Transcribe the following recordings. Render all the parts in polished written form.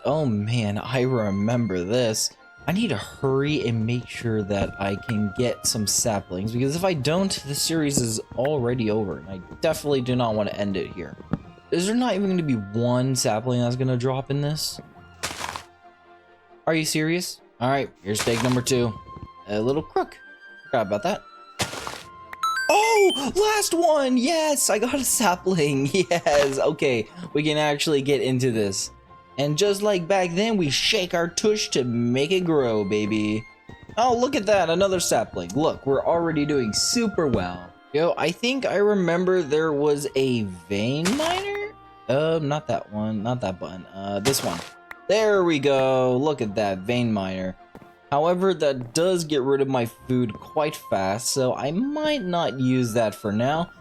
Oh man, I remember this. I need to hurry and make sure that I can get some saplings, because if I don't, the series is already over, and I definitely do not want to end it here. Is there not even going to be one sapling that's going to drop in this? Are you serious? Alright, here's take number 2. A little crook. Forgot about that. Oh, last one! Yes, I got a sapling. Yes, okay, we can actually get into this. And just like back then, we shake our tush to make it grow, baby. Oh, look at that, another sapling. Look, we're already doing super well. Yo, I think I remember there was a vein miner? Not that one, not that button. This one. There we go. Look at that, vein miner. However, that does get rid of my food quite fast, so I might not use that for now.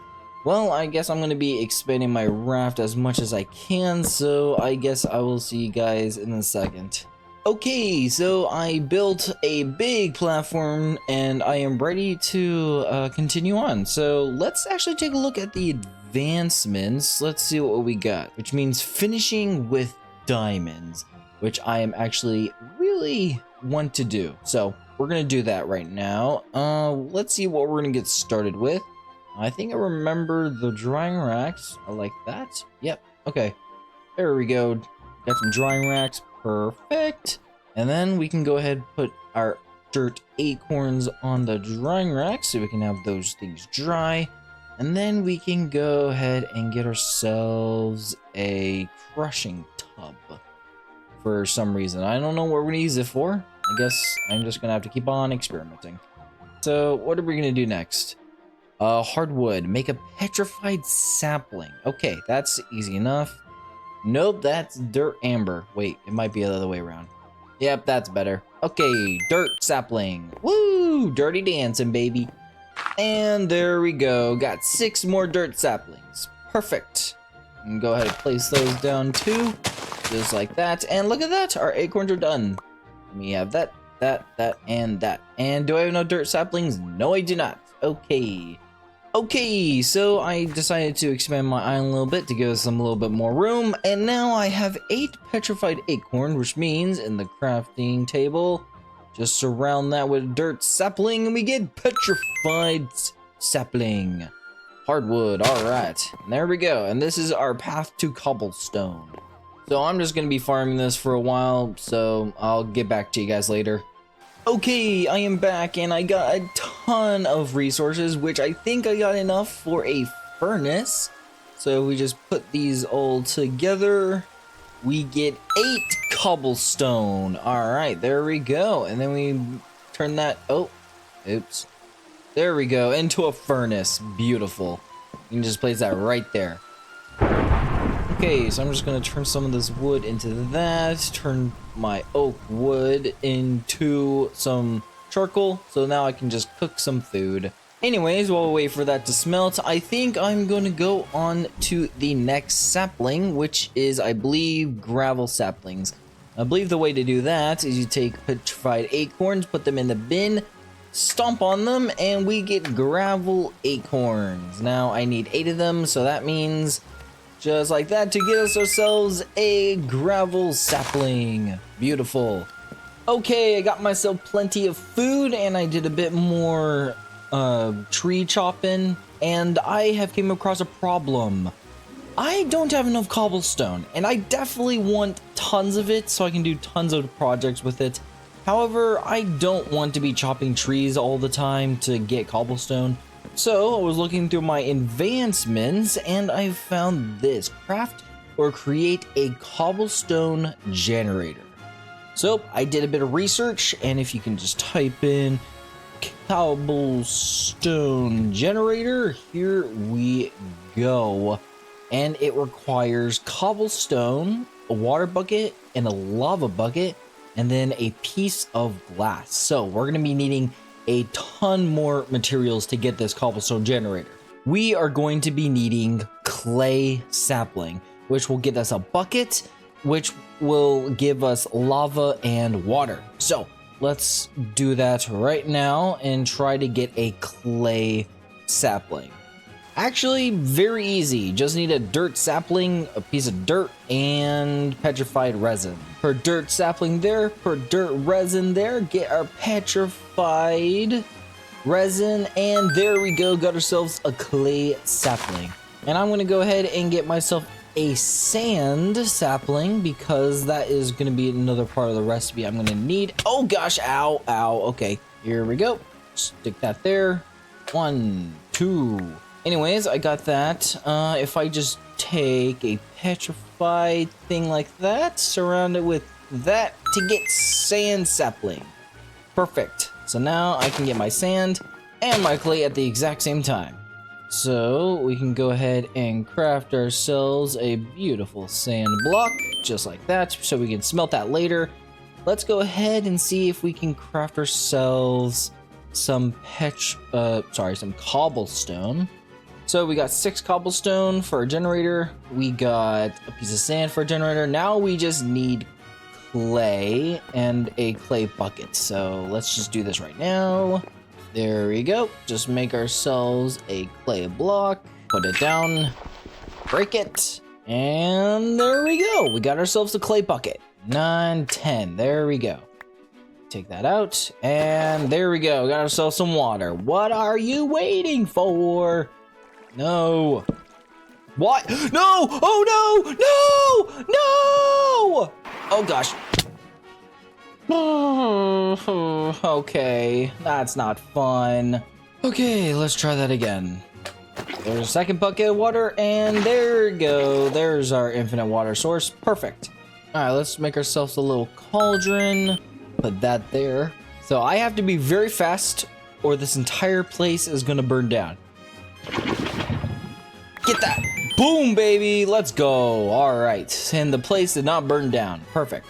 Well, I guess I'm going to be expanding my raft as much as I can, so I guess I will see you guys in a second. Okay, so I built a big platform and I am ready to continue on. So let's actually take a look at the advancements. Let's see what we got, which means finishing with diamonds, which I am actually really want to do. So we're going to do that right now. Let's see what we're going to get started with. I think I remember the drying racks. I like that. Yep. Okay. There we go. Got some drying racks. Perfect. And then we can go ahead and put our dirt acorns on the drying rack so we can have those things dry. And then we can go ahead and get ourselves a crushing tub for some reason. I don't know what we're going to use it for. I guess I'm just going to have to keep on experimenting. So what are we going to do next? Hardwood. Make a petrified sapling. Okay, that's easy enough. Nope, that's dirt amber. Wait, it might be the other way around. Yep, that's better. Okay, dirt sapling. Woo! Dirty dancing, baby. And there we go. Got 6 more dirt saplings. Perfect. And go ahead and place those down too. Just like that. And look at that. Our acorns are done. We have that, and that. And do I have no dirt saplings? No, I do not. Okay. Okay, so I decided to expand my island a little bit to give us a little bit more room, and now I have 8 petrified acorn, which means in the crafting table, just surround that with dirt sapling, and we get petrified sapling. Hardwood, alright. There we go, and this is our path to cobblestone. So I'm just going to be farming this for a while, so I'll get back to you guys later. Okay, I am back and I got a ton of resources, which I think I got enough for a furnace. So we just put these all together. We get 8 cobblestone. All right, there we go. And then we turn that, oh, oops. There we go, into a furnace. Beautiful. You can just place that right there. Okay, so I'm just gonna turn some of this wood into that, turn my oak wood into some charcoal, so now I can just cook some food. Anyways, while we wait for that to smelt, I think I'm gonna go on to the next sapling, which is, I believe, gravel saplings. I believe the way to do that is you take petrified acorns, put them in the bin, stomp on them, and we get gravel acorns. Now I need 8 of them, so that means just like that to get us ourselves a gravel sapling. Beautiful. Okay, I got myself plenty of food and I did a bit more tree chopping, and I have came across a problem. I don't have enough cobblestone, and I definitely want tons of it so I can do tons of projects with it. However, I don't want to be chopping trees all the time to get cobblestone. So I was looking through my advancements and I found this: craft or create a cobblestone generator. So I did a bit of research, and if you can just type in cobblestone generator, here we go. And it requires cobblestone, a water bucket, and a lava bucket, and then a piece of glass. So we're going to be needing a ton more materials to get this cobblestone generator. We are going to be needing clay sapling, which will get us a bucket, which will give us lava and water. So let's do that right now and try to get a clay sapling. Actually, very easy. Just need a dirt sapling, a piece of dirt, and petrified resin. Per dirt sapling there, per dirt resin there, get our petrified resin, and there we go, got ourselves a clay sapling. And I'm gonna go ahead and get myself a sand sapling because that is gonna be another part of the recipe I'm gonna need. Oh gosh, ow, ow, okay, here we go. Stick that there, 1, 2. Anyways, I got that. If I just take a petrified thing like that, surround it with that to get sand sapling. Perfect. So now I can get my sand and my clay at the exact same time. So we can go ahead and craft ourselves a beautiful sand block, just like that, so we can smelt that later. Let's go ahead and see if we can craft ourselves some cobblestone. So we got 6 cobblestone for a generator. We got a piece of sand for a generator. Now we just need clay and a clay bucket. So let's just do this right now. There we go. Just make ourselves a clay block, put it down, break it, and there we go. We got ourselves a clay bucket. 9, 10. There we go. Take that out, and there we go. Got ourselves some water. What are you waiting for? No. What? No! Oh no! No! No! Oh gosh. Okay, that's not fun. Okay, let's try that again. There's a second bucket of water, and there we go. There's our infinite water source. Perfect. All right, let's make ourselves a little cauldron. Put that there. So I have to be very fast, or this entire place is gonna burn down. Get that. Boom, baby. Let's go. All right, and the place did not burn down. Perfect.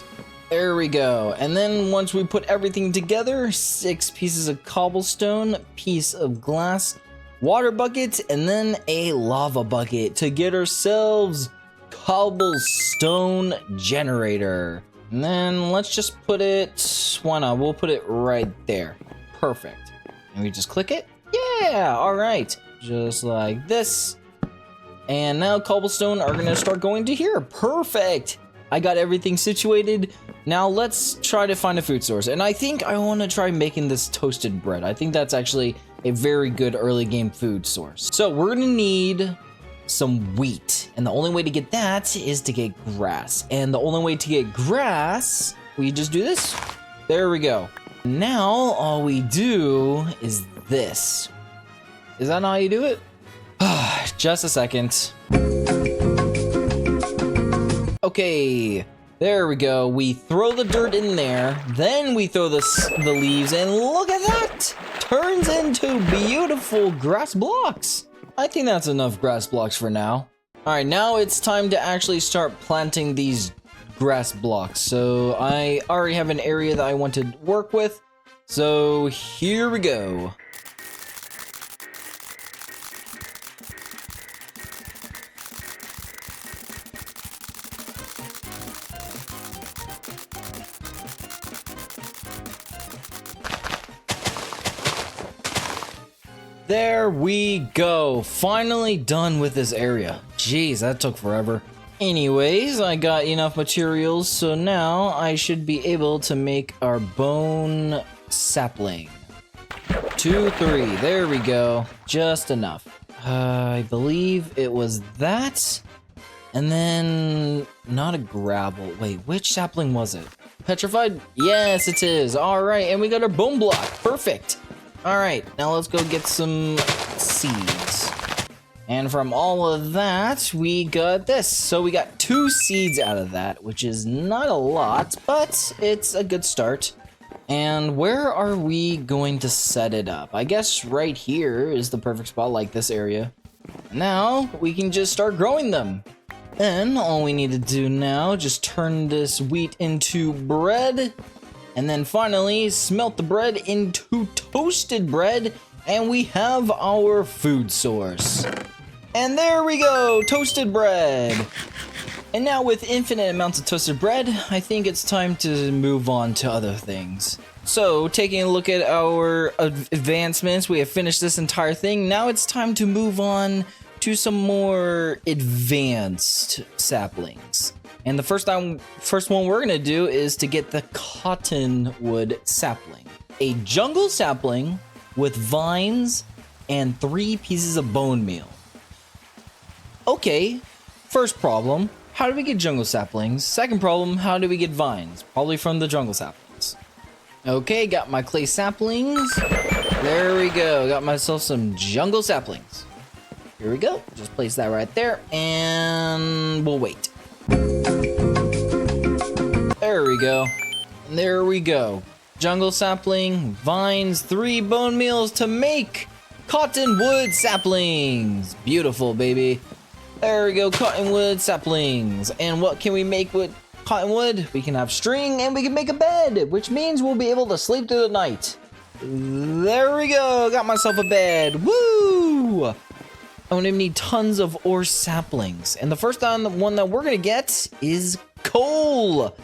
There we go. And then once we put everything together, 6 pieces of cobblestone, piece of glass, water bucket, and then a lava bucket to get ourselves cobblestone generator. And then let's just put it, why not? We'll put it right there. Perfect. And we just click it. Yeah, all right. Just like this. And now cobblestone are gonna start going to here. Perfect. I got everything situated. Now let's try to find a food source. And I think I want to try making this toasted bread. I think that's actually a very good early game food source. So we're gonna need some wheat. And the only way to get that is to get grass. And the only way to get grass, we just do this. There we go. Now all we do is this. Is that not how you do it? Just a second. Okay, there we go. We throw the dirt in there, then we throw the leaves, and look at that! Turns into beautiful grass blocks. I think that's enough grass blocks for now. All right, now it's time to actually start planting these grass blocks. So I already have an area that I want to work with. So here we go. There we go. Finally done with this area. Jeez, that took forever. Anyways, I got enough materials, so now I should be able to make our bone sapling. 2, 3. There we go. Just enough. I believe it was that. And then not a gravel. Wait, which sapling was it? Petrified? Yes, it is. All right, and we got our bone block. Perfect. All right, now let's go get some seeds. And from all of that, we got this. So we got 2 seeds out of that, which is not a lot, but it's a good start. And where are we going to set it up? I guess right here is the perfect spot, like this area. Now we can just start growing them. Then all we need to do now, just turn this wheat into bread. And then finally, smelt the bread into toasted bread, and we have our food source. And there we go, toasted bread. And now with infinite amounts of toasted bread, I think it's time to move on to other things. So, taking a look at our advancements, we have finished this entire thing. Now it's time to move on to some more advanced saplings. And the first one we're gonna do is to get the cottonwood sapling. A jungle sapling with vines and 3 pieces of bone meal. Okay, first problem, how do we get jungle saplings? Second problem, how do we get vines? Probably from the jungle saplings. Okay, got my clay saplings. There we go, got myself some jungle saplings. Here we go, just place that right there, and we'll wait. There we go, and there we go. Jungle sapling, vines, 3 bone meals to make cottonwood saplings. Beautiful, baby. There we go, cottonwood saplings. And what can we make with cottonwood? We can have string and we can make a bed, which means we'll be able to sleep through the night. There we go, got myself a bed. Woo! I'm gonna need tons of ore saplings. And the first one that we're gonna get is coal.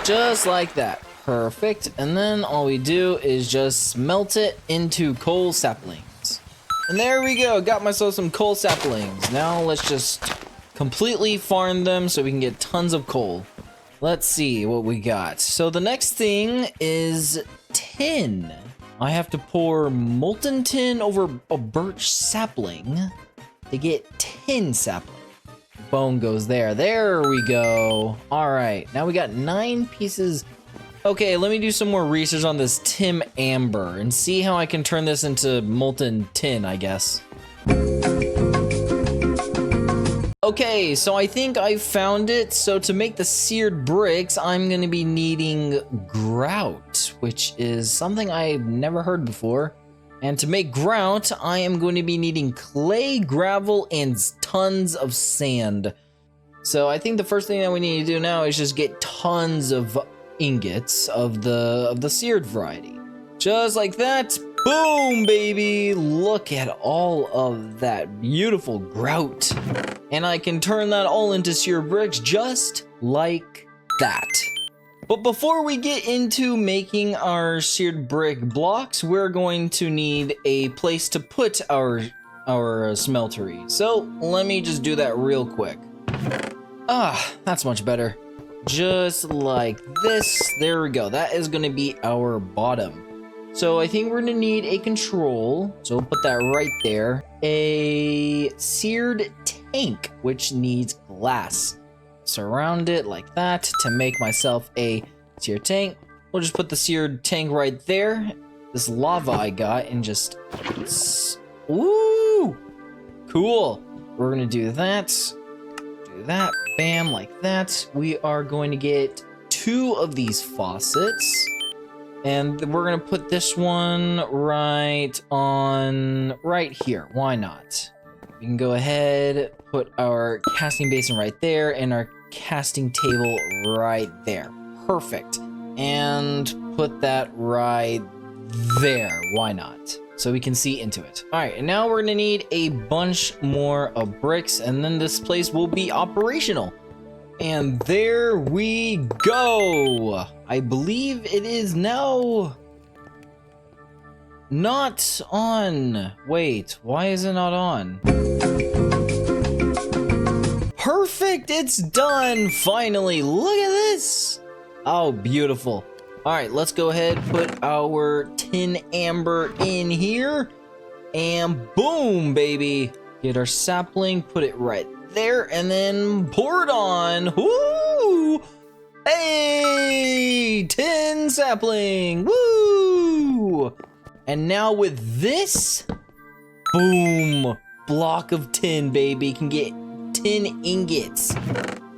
Just like that. Perfect. And then all we do is just smelt it into coal saplings. And there we go. Got myself some coal saplings. Now let's just completely farm them so we can get tons of coal. Let's see what we got. So the next thing is tin. I have to pour molten tin over a birch sapling to get tin sapling. Bone goes there. There we go. All right. Now we got 9 pieces. Okay, let me do some more research on this Tim Amber and see how I can turn this into molten tin, I guess. Okay, so I think I found it. So to make the seared bricks, I'm gonna be needing grout, which is something I've never heard before. And to make grout, I am going to be needing clay, gravel, and tons of sand. So I think the first thing that we need to do now is just get tons of ingots of the seared variety. Just like that. Boom, baby. Look at all of that beautiful grout. And I can turn that all into seared bricks just like that. But before we get into making our seared brick blocks, we're going to need a place to put our smeltery. So let me just do that real quick. That's much better. Just like this. There we go. That is going to be our bottom. So I think we're going to need a control. So we'll put that right there. A seared tank, which needs glass. Surround it like that to make myself a seared tank. We'll just put the seared tank right there. This lava I got and just... Ooh! Cool. We're going to do that. That, bam, like that. We are going to get 2 of these faucets, and we're gonna put this one right here. Why not? We can go ahead, put our casting basin right there and our casting table right there. Perfect. And put that right there. Why not? So we can see into it. All right, and now we're gonna need a bunch more of bricks, and then this place will be operational. And there we go. I believe it is now not on. Wait, why is it not on? Perfect, it's done, finally. Look at this. Oh, beautiful. All right, let's go ahead, put our tin amber in here, and boom, baby. Get our sapling, put it right there, and then pour it on. Woo! Hey, tin sapling. Woo! And now with this, boom, block of tin, baby. Can get 10 ingots.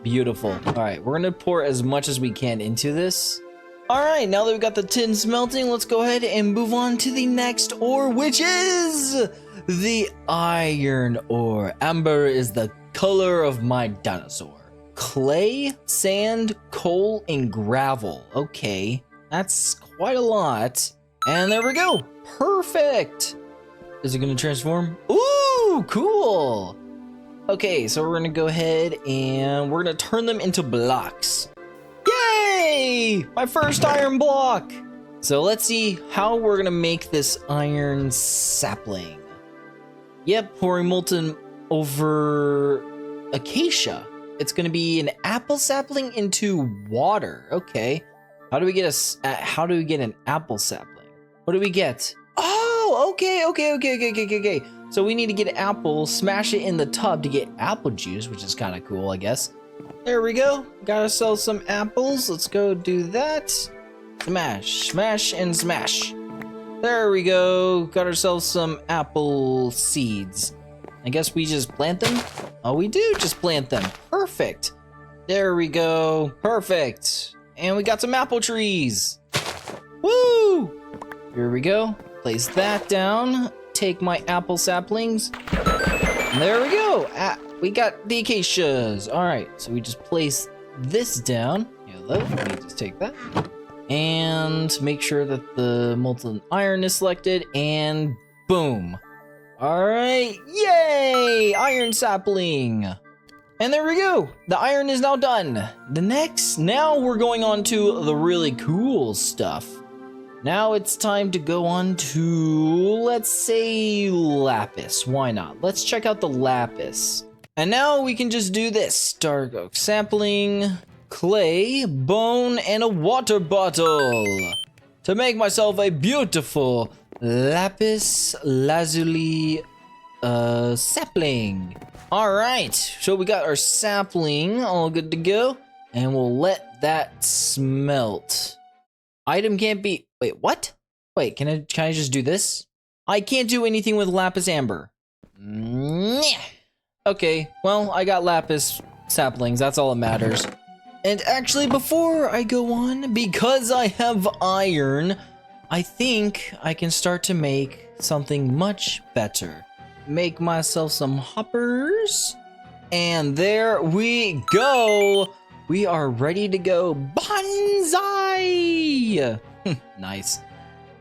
Beautiful. All right, we're gonna pour as much as we can into this. All right, now that we've got the tin smelting, let's go ahead and move on to the next ore, which is the iron ore. Amber is the color of my dinosaur. Clay, sand, coal, and gravel. Okay, that's quite a lot. And there we go. Perfect. Is it gonna transform? Ooh, cool. Okay, so we're gonna go ahead and we're gonna turn them into blocks. Yay! My first iron block! So let's see how we're gonna make this iron sapling. Yep, pouring molten over acacia. It's gonna be an apple sapling into water. Okay. How do we get an apple sapling? What do we get? Oh, okay. So we need to get an apple, smash it in the tub to get apple juice, which is kind of cool, I guess. There we go. Got ourselves some apples. Let's go do that. Smash, smash, and smash. There we go. Got ourselves some apple seeds. I guess we just plant them. Oh, we do just plant them. Perfect. There we go. Perfect. And we got some apple trees. Woo! Here we go. Place that down. Take my apple saplings. And there we go. We got the acacias. All right, so we just place this down. Hello, let me just take that. And make sure that the molten iron is selected, and boom. All right, yay, iron sapling. And there we go. The iron is now done. Now we're going on to the really cool stuff. Now it's time to go on to, let's say, lapis. Why not? Let's check out the lapis. And now we can just do this. Dark oak sapling, clay, bone, and a water bottle to make myself a beautiful lapis lazuli sapling. All right, so we got our sapling all good to go, and we'll let that smelt. Item can't be, wait, what? Wait, can I just do this? I can't do anything with lapis amber. Okay, well, I got lapis saplings, that's all that matters. And actually, before I go on, because I have iron, I think I can start to make something much better. Make myself some hoppers. And there we go. We are ready to go. Bonsai! Nice.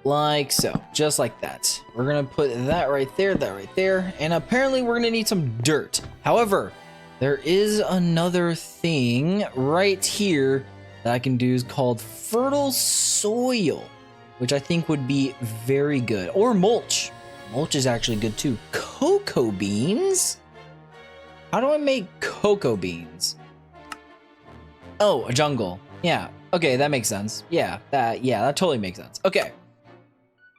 Like so, just like that. We're gonna put that right there, and apparently we're gonna need some dirt. However, there is another thing right here that I can do is called fertile soil, which I think would be very good. Or mulch. Mulch is actually good too. Cocoa beans? How do I make cocoa beans? Oh, a jungle. Yeah. Okay, that makes sense. Yeah, that totally makes sense. Okay.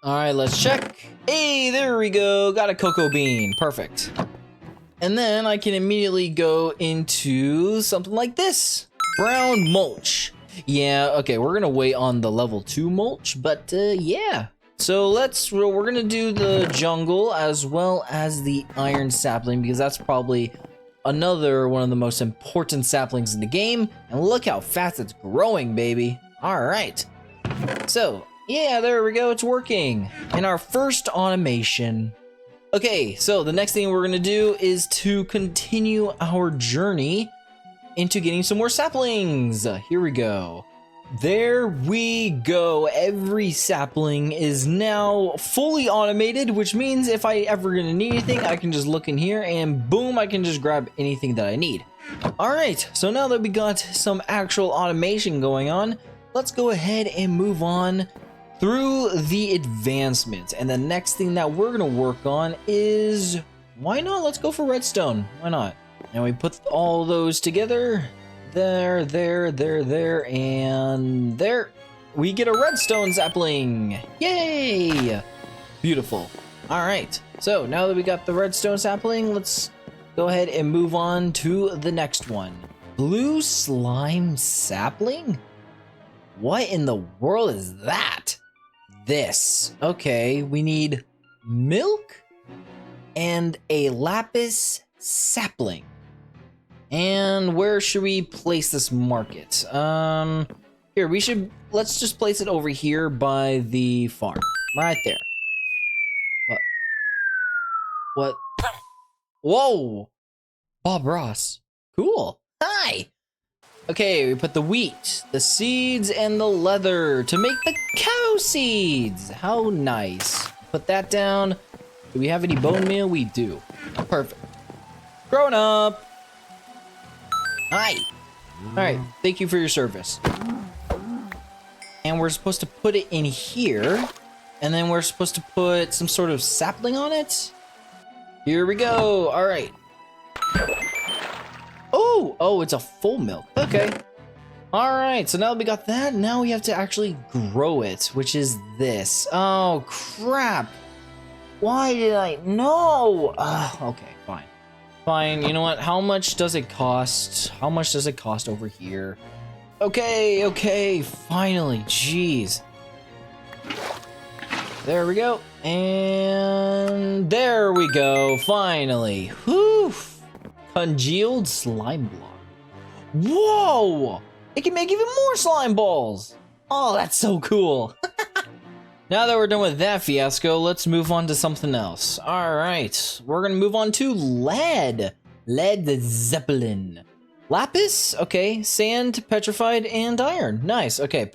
All right, let's check. Hey, there we go. Got a cocoa bean. Perfect. And then I can immediately go into something like this. Brown mulch. Yeah, okay, we're gonna wait on the level 2 mulch, but yeah. So we're gonna do the jungle as well as the iron sapling, because that's probably another one of the most important saplings in the game. And look how fast it's growing, baby. All right. So, yeah, there we go. It's working. And our first automation. Okay, so the next thing we're gonna do is to continue our journey into getting some more saplings. Here we go. There we go. Every sapling is now fully automated, which means if I ever gonna need anything, I can just look in here and boom, I can just grab anything that I need. All right, so now that we got some actual automation going on, let's go ahead and move on through the advancements. And the next thing that we're gonna work on is, why not? Let's go for redstone. Why not? And we put all those together. There, and there. We get a redstone sapling. Yay! Beautiful. All right. So now that we got the redstone sapling, let's go ahead and move on to the next one. Blue slime sapling? What in the world is that? This. Okay, we need milk and a lapis sapling. And where should we place this market? Here, let's just place it over here by the farm. Right there. What? Whoa! Bob Ross. Cool. Hi! Okay, we put the wheat, the seeds, and the leather to make the cow seeds. How nice. Put that down. Do we have any bone meal? We do. Perfect. Grown up. Hi. All right, thank you for your service. And we're supposed to put it in here. And then we're supposed to put some sort of sapling on it. Here we go. All right. Oh, it's a full milk. Okay. All right, so now that we got that, now we have to actually grow it, which is this. Oh, crap. Why did I? No. Okay, fine. Fine, you know what? How much does it cost? How much does it cost over here? Okay, finally, jeez. There we go. And there we go, finally. Whew. Congealed slime block. Whoa! It can make even more slime balls. Oh, that's so cool. Now that we're done with that fiasco, let's move on to something else. All right, we're gonna move on to lead. Lead zeppelin. Lapis, okay. Sand, petrified, and iron. Nice, okay.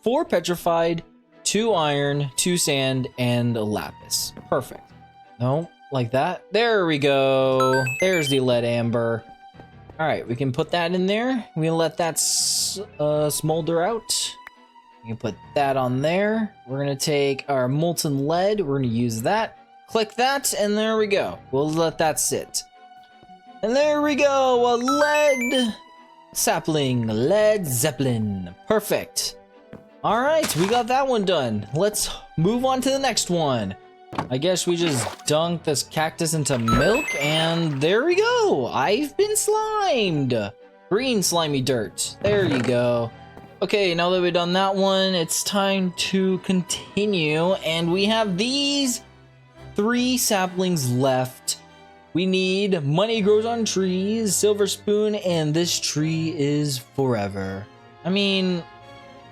4 petrified, 2 iron, 2 sand, and a lapis. Perfect. No, like that. There we go. There's the lead amber. All right, we can put that in there. We can let that smolder out. You can put that on there. We're gonna take our molten lead. We're gonna use that. Click that, and there we go. We'll let that sit. And there we go, a lead sapling, lead zeppelin. Perfect. All right, we got that one done. Let's move on to the next one. I guess we just dunk this cactus into milk, and there we go. I've been slimed. Green slimy dirt. There you go. Okay, now that we've done that one, it's time to continue, and we have these 3 saplings left. We need money grows on trees, silver spoon, and this tree is forever. I mean,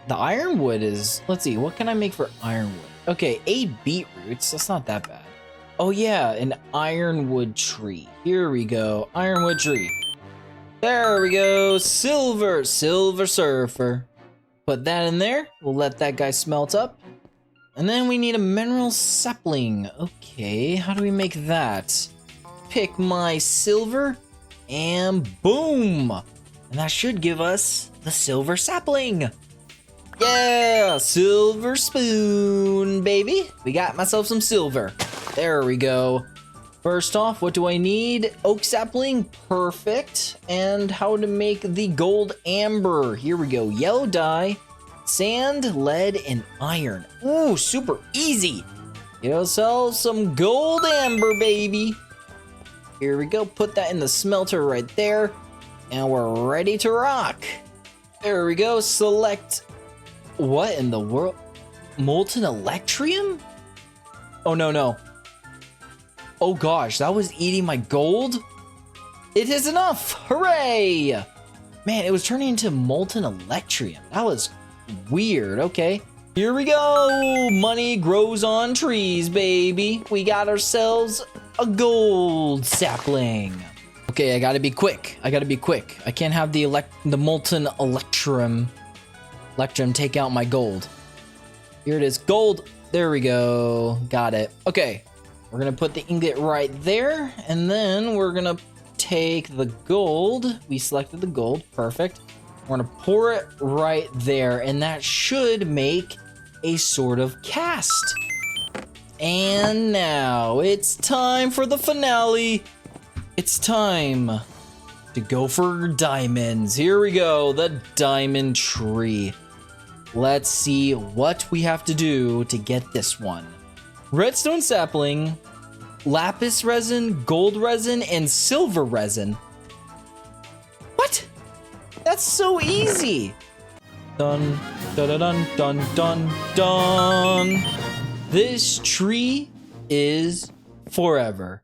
the ironwood is, let's see, what can I make for ironwood? Okay, 8 beetroots, that's not that bad. Oh yeah, an ironwood tree. Here we go, ironwood tree. There we go, silver surfer. Put that in there, we'll let that guy smelt up. And then we need a mineral sapling. Okay, how do we make that? Pick my silver, and boom! And that should give us the silver sapling. Yeah, silver spoon, baby. We got myself some silver. There we go. First off, what do I need? Oak sapling, perfect. And how to make the gold amber. Here we go, yellow dye, sand, lead, and iron. Ooh, super easy. Get ourselves some gold amber, baby. Here we go, put that in the smelter right there. And we're ready to rock. There we go, select. What in the world? Molten electrium? Oh, no. Oh gosh, that was eating my gold? It is enough, hooray! Man, it was turning into molten electrium. That was weird, okay. Here we go, money grows on trees, baby. We got ourselves a gold sapling. Okay, I gotta be quick. I can't have the molten electrum take out my gold. Here it is, gold. There we go, got it. Okay, we're gonna put the ingot right there, and then we're gonna take the gold. We selected the gold, perfect. We're gonna pour it right there, and that should make a sort of cast. And now it's time for the finale. It's time to go for diamonds. Here we go, the diamond tree. Let's see what we have to do to get this one. Redstone sapling, lapis resin, gold resin, and silver resin. What? That's so easy. Dun, dun, dun, dun, dun, dun. This tree is forever.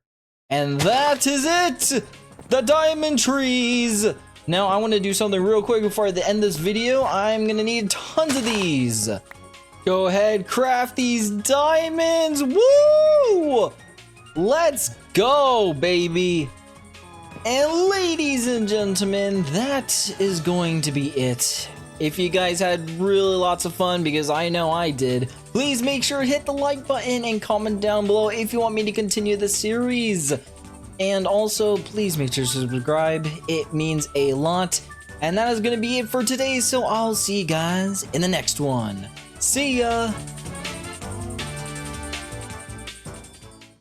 And that is it! The diamond trees! Now I want to do something real quick before I end this video. I'm gonna need tons of these. Go ahead, craft these diamonds! Woo! Let's go, baby! And ladies and gentlemen, that is going to be it. If you guys had really lots of fun, because I know I did, please make sure to hit the like button and comment down below if you want me to continue the series. And also, please make sure to subscribe. It means a lot. And that is going to be it for today, so I'll see you guys in the next one. See ya!